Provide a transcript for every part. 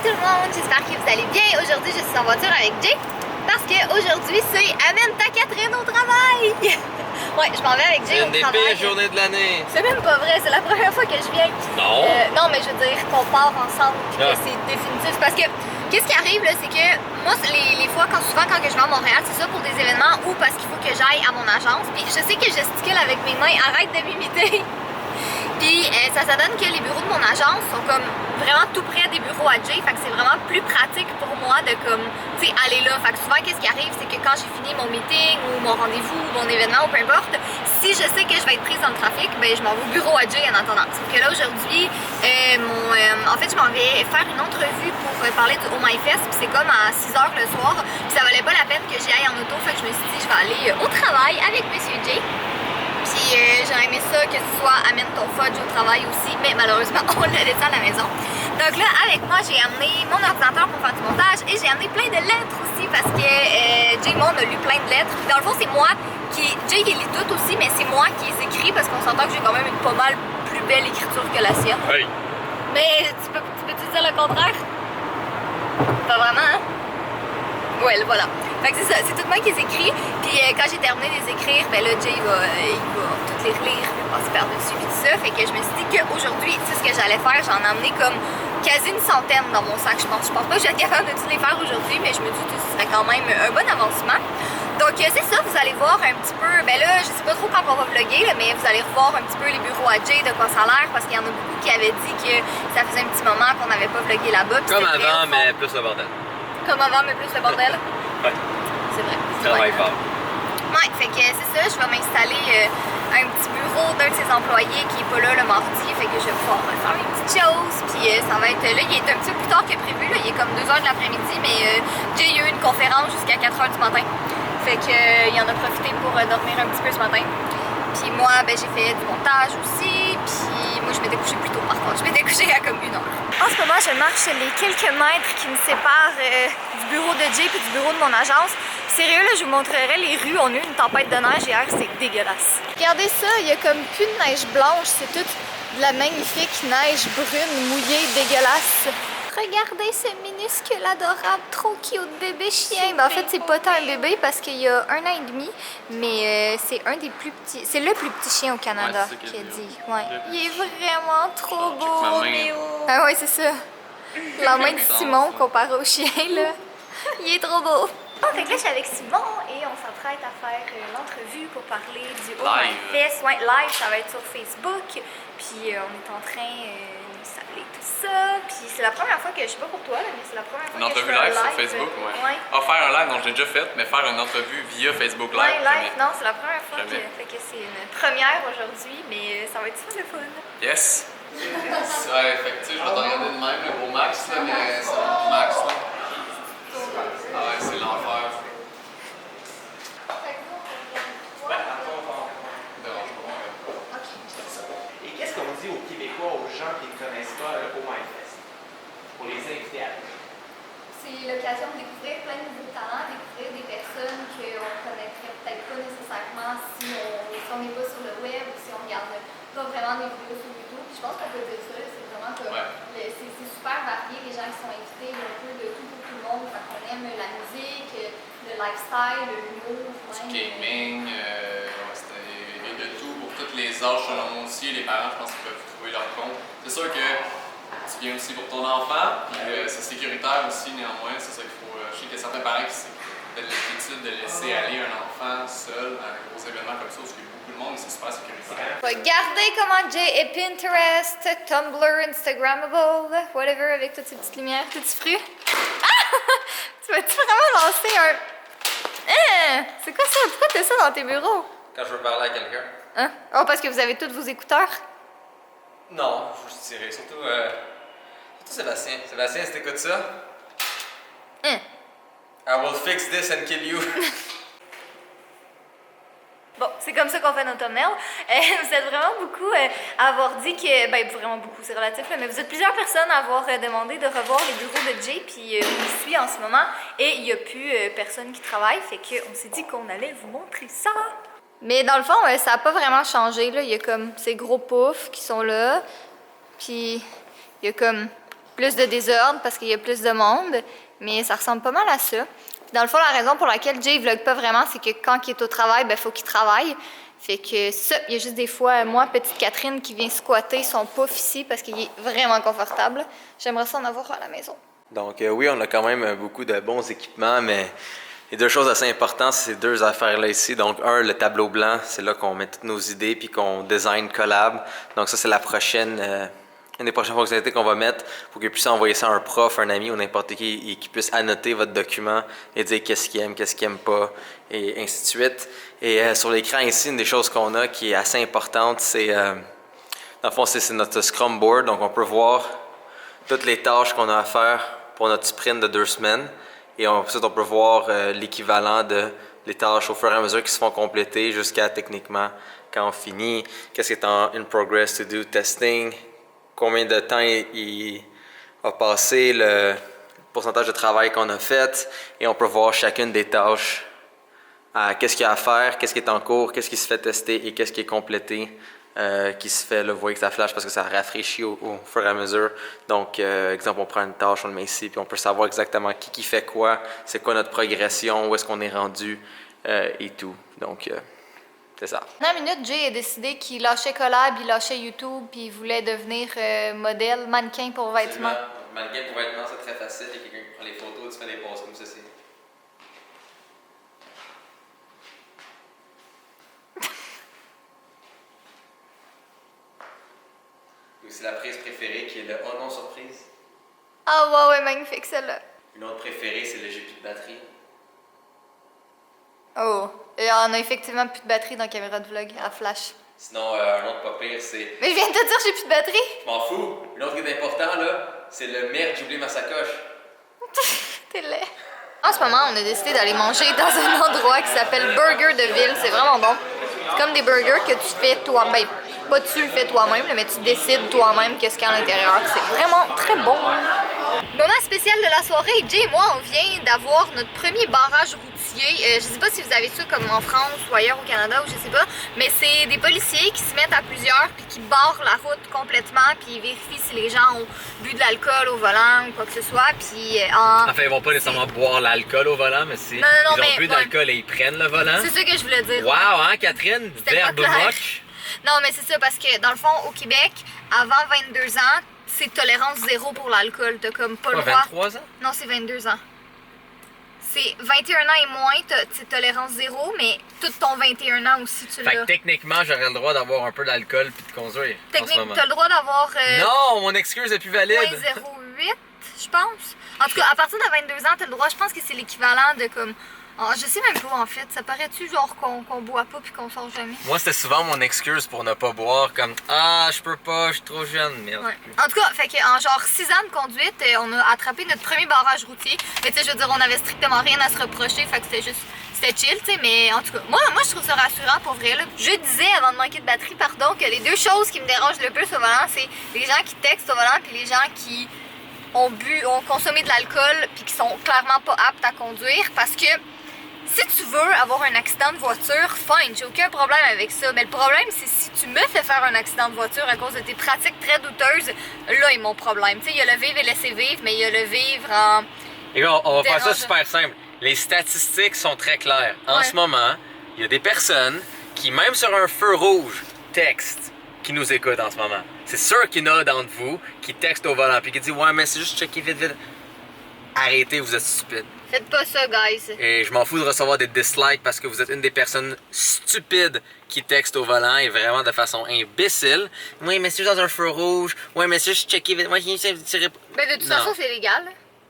tout le monde, j'espère que vous allez bien. Aujourd'hui, je suis en voiture avec Jay parce qu'aujourd'hui, c'est amène ta Catherine au travail. Ouais, je m'en vais avec Jay au travail. C'est une des pires journées de l'année. C'est même pas vrai, c'est la première fois que je viens. Non. Non, mais je veux dire qu'on part ensemble, que c'est définitif. Parce que, qu'est-ce qui arrive, là, c'est que moi, les fois, souvent quand je vais à Montréal, c'est ça pour des événements ou parce qu'il faut que j'aille à mon agence. Puis je sais que je gesticule avec mes mains, arrête de m'imiter. Puis ça donne que les bureaux de mon agence sont comme vraiment tout près des bureaux à Jay, fait que c'est vraiment plus pratique pour moi de comme, tu sais, aller là. Fait que souvent, qu'est-ce qui arrive, c'est que quand j'ai fini mon meeting ou mon rendez-vous ou mon événement ou peu importe, si je sais que je vais être prise dans le trafic, ben je m'en vais au bureau à Jay en attendant. Sauf que là, aujourd'hui, en fait, je m'en vais faire une entrevue pour parler du Oh My Fest, puis c'est comme à 6h le soir, puis ça valait pas la peine que j'y aille en auto, fait que je me suis dit, je vais aller au travail avec Monsieur Jay. Puis j'aurais aimé ça que ce soit amène ton fudge au travail aussi, mais malheureusement on l'a laissé à la maison. Donc là avec moi j'ai amené mon ordinateur pour faire du montage et j'ai amené plein de lettres aussi parce que Jay et moi on a lu plein de lettres. Puis dans le fond c'est moi qui, Jay il lit toutes aussi, mais c'est moi qui les écris parce qu'on s'entend que j'ai quand même une pas mal plus belle écriture que la sienne. Oui. Mais tu peux-tu dire le contraire? Pas vraiment hein? Ouais, voilà. Fait que c'est ça, c'est tout moi qui les écris. Puis quand j'ai terminé de les écrire, ben là, Jay il va toutes les relire, il va passer par-dessus puis tout ça. Fait que je me suis dit qu'aujourd'hui, tu sais ce que j'allais faire, j'en ai emmené comme quasi une centaine dans mon sac, je pense. Je pense pas que je vais être capable de tous les faire aujourd'hui, mais je me dis que ce serait quand même un bon avancement. Donc c'est ça, vous allez voir un petit peu, ben là, je sais pas trop quand on va vlogger, là, mais vous allez revoir un petit peu les bureaux à Jay, de quoi ça a l'air, parce qu'il y en a beaucoup qui avaient dit que ça faisait un petit moment qu'on n'avait pas vlogué là-bas. Comme avant, mais plus le bordel. Comme avant, mais plus le bordel. Ouais. C'est vrai. Travaille fort. Ouais, fait que c'est ça, je vais m'installer un petit bureau d'un de ses employés qui est pas là le mardi, fait que je vais pouvoir faire mes petites choses, puis ça va être là, il est un petit peu plus tard que prévu, là, il est comme 2h de l'après-midi, mais j'ai eu une conférence jusqu'à 4h du matin, fait que il en a profité pour dormir un petit peu ce matin. Puis moi, ben, j'ai fait du montage aussi, puis moi je m'étais couchée plus tôt par contre, je m'étais couchée à comme 1h. En ce moment, je marche les quelques mètres qui me séparent du bureau de Jay et du bureau de mon agence. Sérieux, là, je vous montrerai les rues, on a eu une tempête de neige hier, c'est dégueulasse. Regardez ça, il y a comme plus de neige blanche, c'est toute de la magnifique neige brune, mouillée, dégueulasse. Regardez ce minuscule, adorable, trop cute bébé chien. Ben, en fait, c'est pas tant un bébé parce qu'il y a 1 an et demi, mais c'est un des plus petits. C'est le plus petit chien au Canada qui a dit. Ouais. Il est vraiment trop beau, Méo. Ah ouais, c'est ça. La main de Simon comparé au chien, là. Il est trop beau. Fait que là, je suis avec Simon et on s'apprête à faire l'entrevue pour parler du Oh My Fest. Ouais, live, ça va être sur Facebook. Puis on est en train d'installer tout ça. Puis c'est la première fois que, je sais pas pour toi, là, mais c'est la première fois que je fais un live sur Facebook, ouais. Ah, faire un live, non, je l'ai déjà fait, mais faire une entrevue via Facebook Live. Ouais, live, non, c'est la première fois fait que c'est une première aujourd'hui, mais ça va être super fun. Yes! Ouais, fait que tu sais, je vais t'en regarder de même là, au max, là, mais c'est au max, là. Ah ouais, c'est l'enfer. Et qu'est-ce qu'on dit aux Québécois, aux gens qui ne connaissent pas le Oh My Fest, pour les inviter à venir? C'est l'occasion de découvrir plein de nouveaux talents, découvrir des personnes qu'on ne connaîtrait peut-être pas nécessairement si on n'est pas sur le web ou si on regarde pas vraiment des vidéos sur YouTube. Puis je pense qu'on peut dire ça, c'est vraiment comme c'est super varié, les gens qui sont invités, il y a un peu de tout pour tout le monde. Fait qu'on aime la musique, le lifestyle, le humour, du gaming, et de tout pour tous les âges selon moi aussi. Les parents, je pense qu'ils peuvent trouver leur compte. C'est sûr que tu viens aussi pour ton enfant, puis c'est sécuritaire aussi néanmoins, c'est ça qu'il faut. Je sais qu'il y a certains parents qui ont l'habitude de laisser aller un enfant seul à un gros événement comme ça, parce qu'il y a beaucoup de monde et c'est super sécuritaire. Regardez comment Jay est Pinterest, Tumblr, Instagrammable, whatever, avec toutes ces petites lumières, petits fruits. Ah! Tu vas-tu vraiment lancer un... Hein? C'est quoi ça? Pourquoi t'as ça dans tes bureaux? Quand je veux parler à quelqu'un. Hein? Oh, parce que vous avez tous vos écouteurs? Non, faut que je tirer. Surtout Sébastien. Sébastien, si t'écoutes ça, Hein? I will fix this and kill you. Bon, c'est comme ça qu'on fait nos thumbnails. Vous êtes vraiment beaucoup à avoir dit que... Ben, vraiment beaucoup, c'est relatif, là, mais vous êtes plusieurs personnes à avoir demandé de revoir les bureaux de Jay, puis on y suit en ce moment, et il n'y a plus personne qui travaille, fait qu'on s'est dit qu'on allait vous montrer ça. Mais dans le fond, ça n'a pas vraiment changé, là. Il y a comme ces gros poufs qui sont là, puis il y a comme plus de désordre parce qu'il y a plus de monde, mais ça ressemble pas mal à ça. Puis dans le fond, la raison pour laquelle Jay vlog pas vraiment, c'est que quand il est au travail, ben faut qu'il travaille. Fait que ça, il y a juste des fois, moi, petite Catherine, qui vient squatter son pouf ici parce qu'il est vraiment confortable. J'aimerais ça en avoir à la maison. Donc oui, on a quand même beaucoup de bons équipements, mais les deux choses assez importantes, c'est ces deux affaires-là ici. Donc un, le tableau blanc, c'est là qu'on met toutes nos idées puis qu'on design collab. Donc ça, c'est la prochaine... une des prochaines fonctionnalités qu'on va mettre pour que vous puissiez envoyer ça à un prof, un ami ou n'importe qui et qu'il puisse annoter votre document et dire qu'est-ce qu'il aime pas, et ainsi de suite. Et sur l'écran ici, une des choses qu'on a qui est assez importante, c'est, dans le fond, c'est notre Scrum Board. Donc on peut voir toutes les tâches qu'on a à faire pour notre sprint de 2 semaines. Et ensuite, on peut voir l'équivalent de les tâches au fur et à mesure qui se font compléter jusqu'à techniquement quand on finit, qu'est-ce qui est en in progress to do testing, combien de temps il a passé, le pourcentage de travail qu'on a fait, et on peut voir chacune des tâches, qu'est-ce qu'il y a à faire, qu'est-ce qui est en cours, qu'est-ce qui se fait tester et qu'est-ce qui est complété, qui se fait, là, vous voyez que ça flash parce que ça rafraîchit au fur et à mesure. Donc, exemple, on prend une tâche, on le met ici, puis on peut savoir exactement qui fait quoi, c'est quoi notre progression, où est-ce qu'on est rendu et tout. Donc, c'est ça. Dans une minute, Jay a décidé qu'il lâchait Collab, il lâchait YouTube, puis il voulait devenir modèle, mannequin pour vêtements. Mannequin pour vêtements, c'est très facile. Il y a quelqu'un qui prend les photos, tu fais des poses comme ceci. Et aussi la prise préférée qui est le oh non surprise. Ah ouais, magnifique celle-là. Une autre préférée, c'est le j'ai plus de batterie. Oh, et on a effectivement plus de batterie dans la caméra de vlog à flash. Sinon, un autre pas pire, c'est... Mais je viens de te dire j'ai plus de batterie! Je m'en fous! Une autre qui est important, là, c'est le merde, j'ai oublié ma sacoche. T'es laid. En ce moment, on a décidé d'aller manger dans un endroit qui s'appelle Burger de Ville. C'est vraiment bon. C'est comme des burgers que tu fais toi-même. Ben, pas tu le fais toi-même, mais tu décides toi-même qu'est-ce qu'il y a à l'intérieur. C'est vraiment très bon. Moment spécial de la soirée, Jay et moi, on vient d'avoir notre premier barrage routier. Je sais pas si vous avez ça comme en France ou ailleurs au Canada ou je sais pas, mais c'est des policiers qui se mettent à plusieurs puis qui barrent la route complètement puis ils vérifient si les gens ont bu de l'alcool au volant ou quoi que ce soit. Puis Enfin, ils vont pas nécessairement boire l'alcool au volant, mais si ils ont bu d'alcool et ils prennent le volant. C'est ça que je voulais dire. Wow, hein, Catherine? Verbe moche. Non, mais c'est ça parce que dans le fond, au Québec, avant 22 ans, c'est tolérance zéro pour l'alcool. T'as comme pas le droit. 23 ans? Non, c'est 22 ans. C'est 21 ans et moins, c'est tolérance zéro, mais tout ton 21 ans aussi, tu l'as. Fait que techniquement, j'aurais le droit d'avoir un peu d'alcool puis de conduire. Techniquement, t'as le droit d'avoir. Non, mon excuse est plus valide. 0,08, je pense. En tout cas, à partir de 22 ans, t'as le droit, je pense que c'est l'équivalent de comme. Oh, je sais même pas en fait, ça paraît-tu genre qu'on boit pas puis qu'on sort jamais? Moi, c'était souvent mon excuse pour ne pas boire, comme ah, je peux pas, je suis trop jeune. Merde. Ouais. En tout cas, fait qu'en genre 6 ans de conduite, on a attrapé notre premier barrage routier. Mais tu sais, je veux dire, on avait strictement rien à se reprocher, fait que c'était chill, tu sais, mais en tout cas, moi je trouve ça rassurant pour vrai, là. Je disais avant de manquer de batterie, pardon, que les deux choses qui me dérangent le plus au volant, c'est les gens qui textent au volant puis les gens qui ont consommé de l'alcool puis qui sont clairement pas aptes à conduire parce que si tu veux avoir un accident de voiture, fine, j'ai aucun problème avec ça. Mais le problème, c'est si tu me fais faire un accident de voiture à cause de tes pratiques très douteuses, là est mon problème. Tu sais, il y a le vivre et laisser vivre, mais il y a le vivre en... Et on va faire ça super simple. Les statistiques sont très claires. En ce moment, il y a des personnes qui, même sur un feu rouge, textent, qui nous écoutent en ce moment. C'est sûr qu'il y en a d'entre vous qui textent au volant puis qui disent « Ouais, mais c'est juste checker vite, vite. » Arrêtez, vous êtes stupides. Faites pas ça, guys. Et je m'en fous de recevoir des dislikes parce que vous êtes une des personnes stupides qui textent au volant et vraiment de façon imbécile. Oui, mais c'est juste dans un feu rouge. Oui, mais c'est juste checker vite. Moi, je tirer. Ben, de toute façon, c'est légal.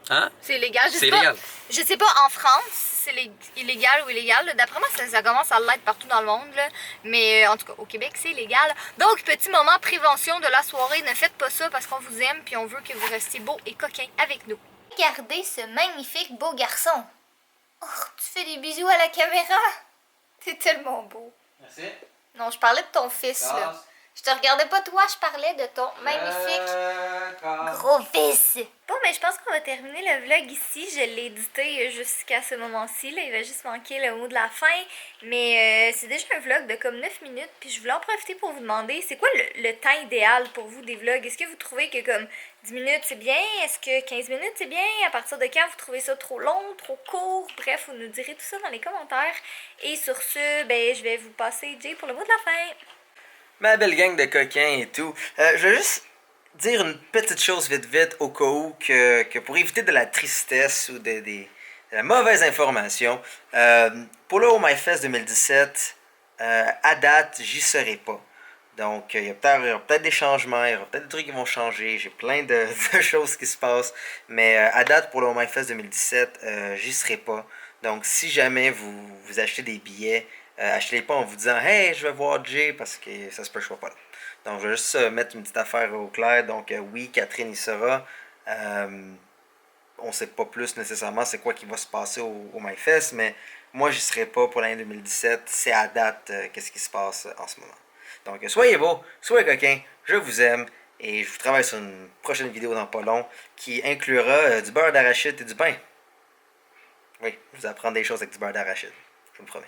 Hein? C'est légal. C'est légal. Je sais pas en France si c'est illégal ou illégal. D'après moi, ça commence à l'être partout dans le monde. Là. Mais en tout cas, au Québec, c'est légal. Donc, petit moment prévention de la soirée. Ne faites pas ça parce qu'on vous aime puis on veut que vous restiez beaux et coquins avec nous. Regardez ce magnifique beau garçon. Oh, tu fais des bisous à la caméra. T'es tellement beau. Merci. Non, je parlais de ton fils, là. Je te regardais pas toi, je parlais de ton magnifique gros fils. Bon, mais je pense qu'on va terminer le vlog ici. Je l'ai édité jusqu'à ce moment-ci. Là, il va juste manquer le mot de la fin. Mais c'est déjà un vlog de comme 9 minutes. Puis je voulais en profiter pour vous demander, c'est quoi le temps idéal pour vous des vlogs? Est-ce que vous trouvez que comme 10 minutes c'est bien? Est-ce que 15 minutes c'est bien? À partir de quand vous trouvez ça trop long, trop court? Bref, vous nous direz tout ça dans les commentaires. Et sur ce, ben, je vais vous passer Jay pour le mot de la fin. Ma belle gang de coquins et tout. Je vais juste dire une petite chose vite au cas où que pour éviter de la tristesse ou de la mauvaise information, pour le Oh My Fest 2017, à date, j'y serai pas. Donc, il y aura peut-être des changements, il y aura peut-être des trucs qui vont changer, j'ai plein de choses qui se passent, mais à date, pour le Oh My Fest 2017, j'y serai pas. Donc, si jamais vous achetez des billets, achetez-les pas en vous disant « Hey, je vais voir Jay » parce que ça se peut que je sois pas là. Donc, je vais juste mettre une petite affaire au clair. Donc, oui, Catherine y sera. On sait pas plus nécessairement c'est quoi qui va se passer au MyFest, mais moi, j'y serai pas pour l'année 2017. C'est à date qu'est-ce qui se passe en ce moment. Donc, soyez beaux, soyez coquins, je vous aime. Et je vous travaille sur une prochaine vidéo dans pas long qui inclura du beurre d'arachide et du pain. Oui, je vous apprends des choses avec du beurre d'arachide. Je vous le promets.